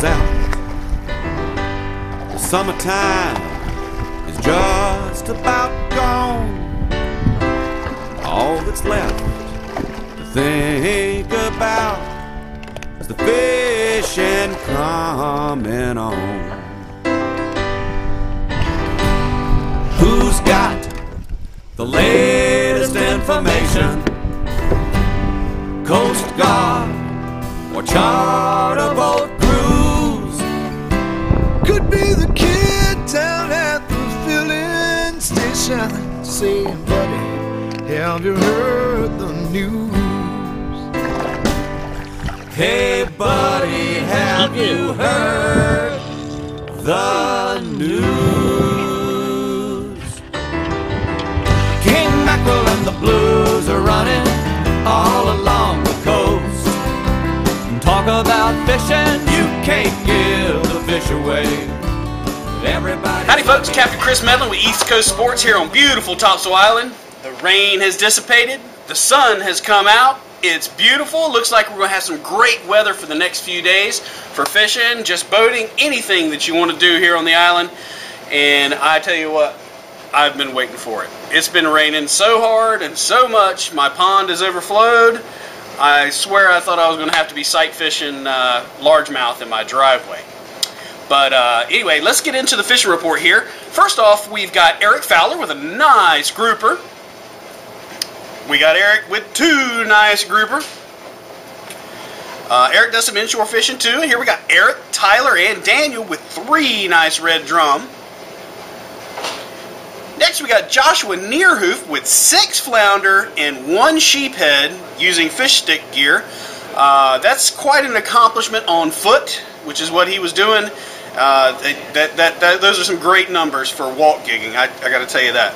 south. The summertime is just about gone. All that's left to think about is the fishing coming on. Who's got the latest information? Coast Guard or charter boat cruise? Could be the kid down at the filling station saying, buddy, have you heard the news? Hey buddy, have you heard the news? King Mackerel and the blues are running all along the coast. Talk about fishing, you can't give the fish away. Everybody. Howdy folks, Captain Chris Medlin with East Coast Sports here on beautiful Topsail Island. The rain has dissipated, the sun has come out, it's beautiful. Looks like we're going to have some great weather for the next few days for fishing, just boating, anything that you want to do here on the island. And I tell you what, I've been waiting for it. It's been raining so hard and so much, my pond has overflowed. I swear I thought I was going to have to be sight fishing largemouth in my driveway. But anyway, let's get into the fishing report here. First off, we've got Eric Fowler with a nice grouper. We got Eric with 2 nice grouper. Eric does some inshore fishing too. And here we got Eric, Tyler, and Daniel with 3 nice red drum. Next we got Joshua Nearhoof with 6 flounder and 1 sheephead using fish stick gear. That's quite an accomplishment on foot, which is what he was doing. Those are some great numbers for walk gigging, I got to tell you that.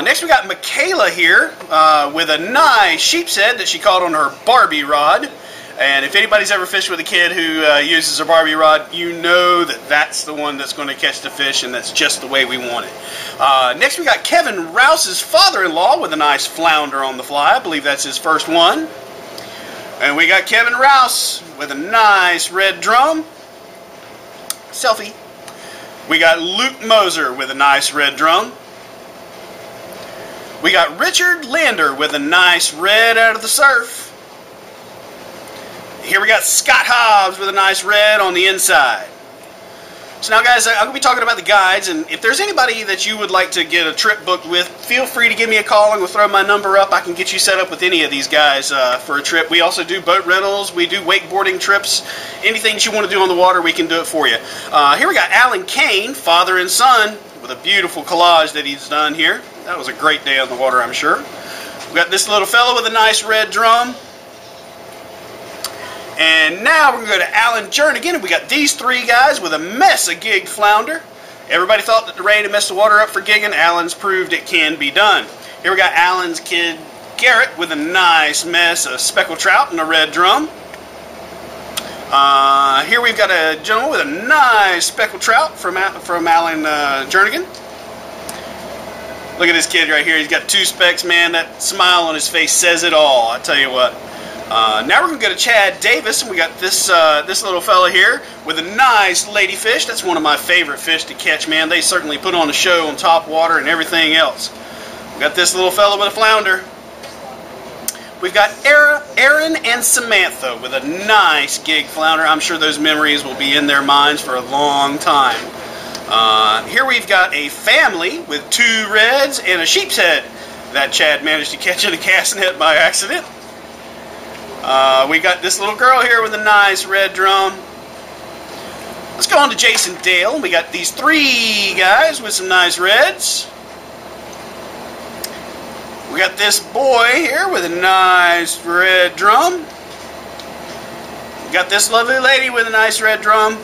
Next we got Michaela here with a nice sheep's head that she caught on her Barbie rod. And if anybody's ever fished with a kid who uses a Barbie rod, you know that that's the one that's going to catch the fish, and that's just the way we want it. Next we got Kevin Rouse's father-in-law with a nice flounder on the fly. I believe that's his first one. And we got Kevin Rouse with a nice red drum. Selfie. We got Luke Moser with a nice red drum. We got Richard Lander with a nice red out of the surf. Here we got Scott Hobbs with a nice red on the inside. So now guys, I'm going to be talking about the guides, and if there's anybody that you would like to get a trip booked with, feel free to give me a call and we'll throw my number up. I can get you set up with any of these guys for a trip. We also do boat rentals, we do wakeboarding trips, anything that you want to do on the water, we can do it for you. Here we got Alan Kane, father and son, with a beautiful collage that he's done here. That was a great day on the water, I'm sure. We got this little fellow with a nice red drum. And now we're going to go to Alan Jernigan, and we got these 3 guys with a mess of gig flounder. Everybody thought that the rain had messed the water up for gigging. Alan's proved it can be done. Here we got Alan's kid Garrett with a nice mess of speckled trout and a red drum. Here we've got a gentleman with a nice speckled trout from Alan Jernigan. Look at this kid right here. He's got 2 specks, man. That smile on his face says it all. I tell you what. Now we're going to go to Chad Davis, and we got this little fella here with a nice ladyfish. That's one of my favorite fish to catch, man. They certainly put on a show on top water and everything else. We got this little fella with a flounder. We've got Aaron and Samantha with a nice gig flounder. I'm sure those memories will be in their minds for a long time. Here we've got a family with 2 reds and a sheep's head that Chad managed to catch in a cast net by accident. We got this little girl here with a nice red drum. Let's go on to Jason Dale. We got these 3 guys with some nice reds. We got this boy here with a nice red drum. We got this lovely lady with a nice red drum.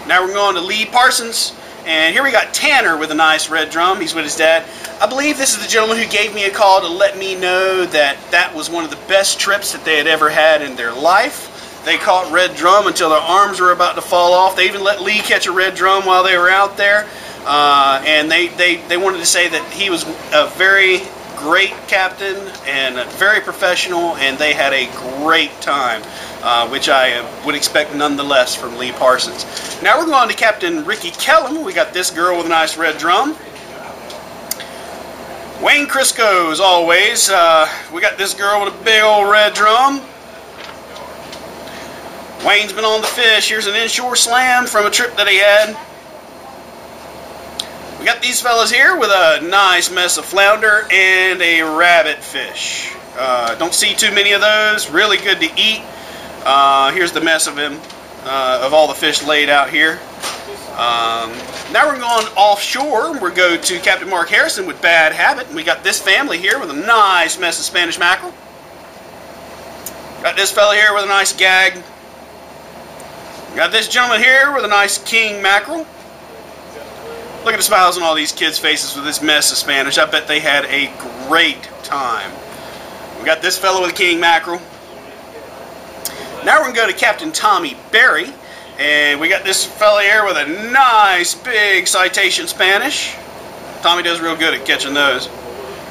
Now we're going to Lee Parsons. And here we got Tanner with a nice red drum. He's with his dad. I believe this is the gentleman who gave me a call to let me know that that was one of the best trips that they had ever had in their life. They caught red drum until their arms were about to fall off. They even let Lee catch a red drum while they were out there. And they wanted to say that he was a very great captain and very professional, and they had a great time, which I would expect nonetheless from Lee Parsons. Now we're going to Captain Ricky Kellum. We got this girl with a nice red drum. Wayne Crisco, as always. We got this girl with a big old red drum. Wayne's been on the fish. Here's an inshore slam from a trip that he had. We got these fellas here with a nice mess of flounder and a rabbit fish. Don't see too many of those. Really good to eat. Here's the mess of him, of all the fish laid out here. Now we're going offshore. We're going to Captain Mark Harrison with Bad Habit. And we got this family here with a nice mess of Spanish mackerel. Got this fella here with a nice gag. Got this gentleman here with a nice king mackerel. Look at the smiles on all these kids' faces with this mess of Spanish. I bet they had a great time. We got this fellow with a king mackerel. Now we're going to go to Captain Tommy Berry. And we got this fella here with a nice big citation Spanish. Tommy does real good at catching those.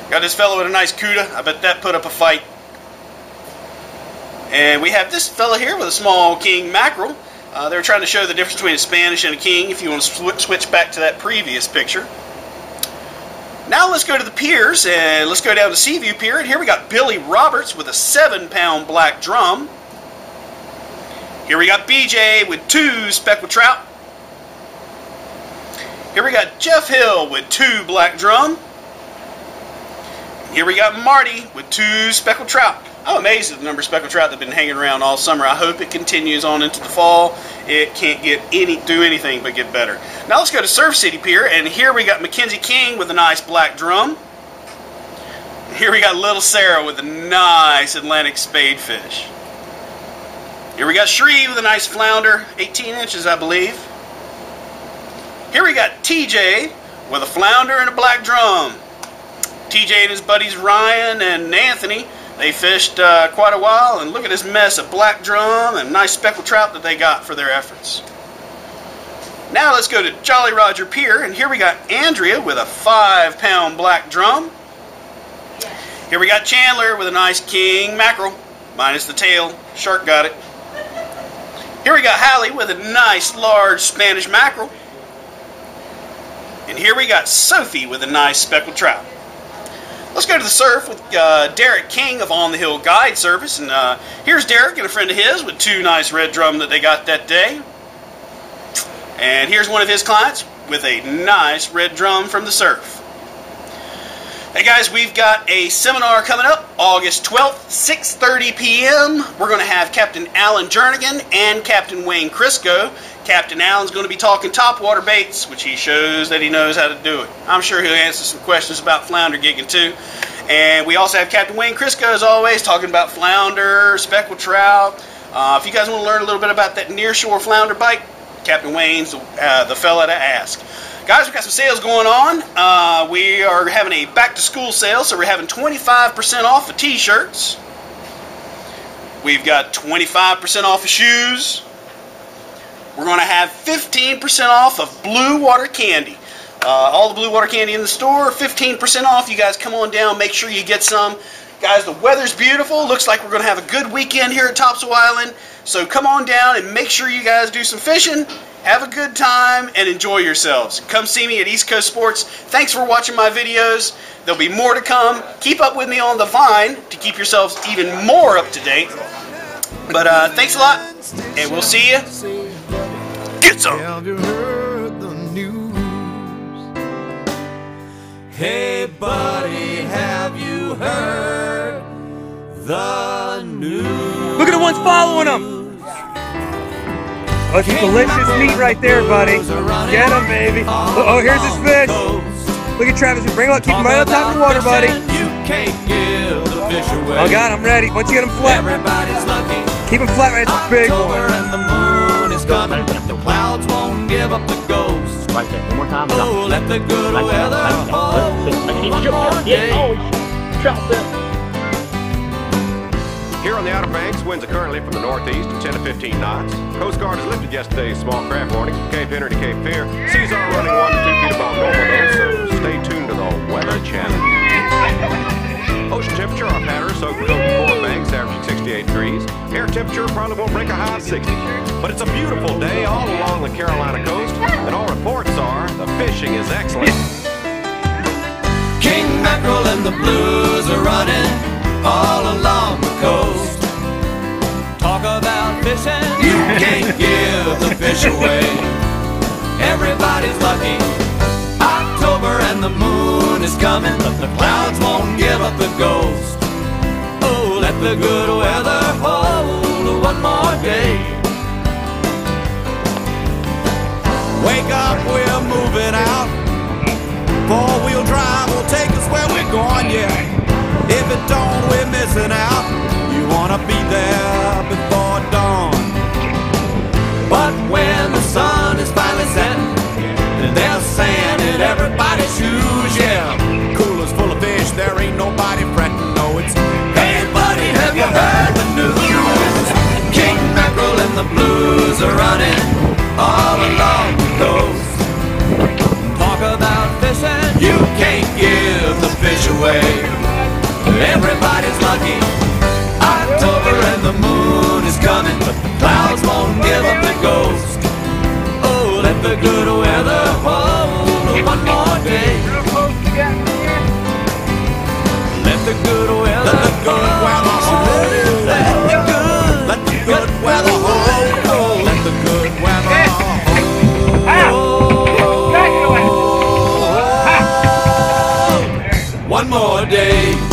Got this fellow with a nice cuda. I bet that put up a fight. And we have this fella here with a small king mackerel. They were trying to show the difference between a Spanish and a king, if you want to switch back to that previous picture. Now let's go to the piers, and let's go down to Seaview Pier. And here we got Billy Roberts with a 7-pound black drum. Here we got BJ with 2 speckled trout. Here we got Jeff Hill with 2 black drum. Here we got Marty with 2 speckled trout. I'm amazed at the number of speckled trout that have been hanging around all summer. I hope it continues on into the fall. It can't do anything but get better. Now let's go to Surf City Pier, and here we got Mackenzie King with a nice black drum. Here we got Little Sarah with a nice Atlantic spadefish. Here we got Shree with a nice flounder, 18 inches I believe. Here we got TJ with a flounder and a black drum. TJ and his buddies Ryan and Anthony, they fished quite a while, and look at this mess of black drum and nice speckled trout that they got for their efforts. Now let's go to Jolly Roger Pier, and here we got Andrea with a 5-pound black drum. Here we got Chandler with a nice king mackerel, minus the tail. Shark got it. Here we got Hallie with a nice large Spanish mackerel. And here we got Sophie with a nice speckled trout. Let's go to the surf with Derek King of On the Hill Guide Service. And here's Derek and a friend of his with 2 nice red drum that they got that day. And here's one of his clients with a nice red drum from the surf. Hey guys, we've got a seminar coming up August 12th, 6:30 p.m. We're going to have Captain Alan Jernigan and Captain Wayne Crisco. Captain Alan's going to be talking topwater baits, which he shows that he knows how to do it. I'm sure he'll answer some questions about flounder gigging too. And we also have Captain Wayne Crisco, as always, talking about flounder, speckled trout. If you guys want to learn a little bit about that nearshore flounder bite, Captain Wayne's the fella to ask. Guys, we've got some sales going on. We are having a back-to-school sale, so we're having 25% off of t-shirts. We've got 25% off of shoes. We're going to have 15% off of Blue Water Candy. All the Blue Water Candy in the store, 15% off. You guys come on down, make sure you get some. Guys, the weather's beautiful. Looks like we're going to have a good weekend here at Topsail Island. So come on down and make sure you guys do some fishing. Have a good time and enjoy yourselves. Come see me at East Coast Sports. Thanks for watching my videos. There'll be more to come. Keep up with me on the Vine to keep yourselves even more up to date. But thanks a lot, and we'll see you. Get some. Have you heard the news? Hey buddy, have you heard the news? Look at the ones following them. Oh, some delicious meat right there, buddy. Get him, baby. Oh, here's his fish. Look at Travis. Bring him up. Keep him right on top of the water, buddy. Oh, God, I'm ready. Once you get him flat, keep him flat right at the big one. The moon is coming. The clouds won't give up the ghost. Right there. One more time. Oh, let the good weather hold one more day. Here on the Outer Banks, winds are currently from the northeast at 10 to 15 knots. Coast Guard has lifted yesterday's small craft warning from Cape Henry to Cape Fear. Seas are running 1 to 2 feet above normal though, so stay tuned to the Weather Channel. ocean temperature off Hatteras, so can go to Four Banks, averaging 68 degrees. Air temperature probably won't break a high of 60. But it's a beautiful day all along the Carolina coast, and all reports are the fishing is excellent. King mackerel and the blues are running all along the coast. Talk about fishing, you can't give the fish away. Everybody's lucky. October and the moon is coming, but the clouds won't give up the ghost. Oh, let the good weather hold one more day. Wake up, we're moving out. Four-wheel drive will take us where we're going, yeah. If it don't, we're missing out. You wanna be there before dawn. But when the sun is finally setting, there's sand in everybody's shoes, yeah. Cooler's full of fish, there ain't nobody fretting, no, it's Hey buddy, have you heard the news? King mackerel and the blues are running all along the coast. Talk about fishing, you can't give the fish away. Everybody's lucky. October and the moon is coming, but the clouds won't give up the ghost. Oh, let the good weather hold one more day. Let the good weather hold. let the good weather hold. Let the good weather One more day.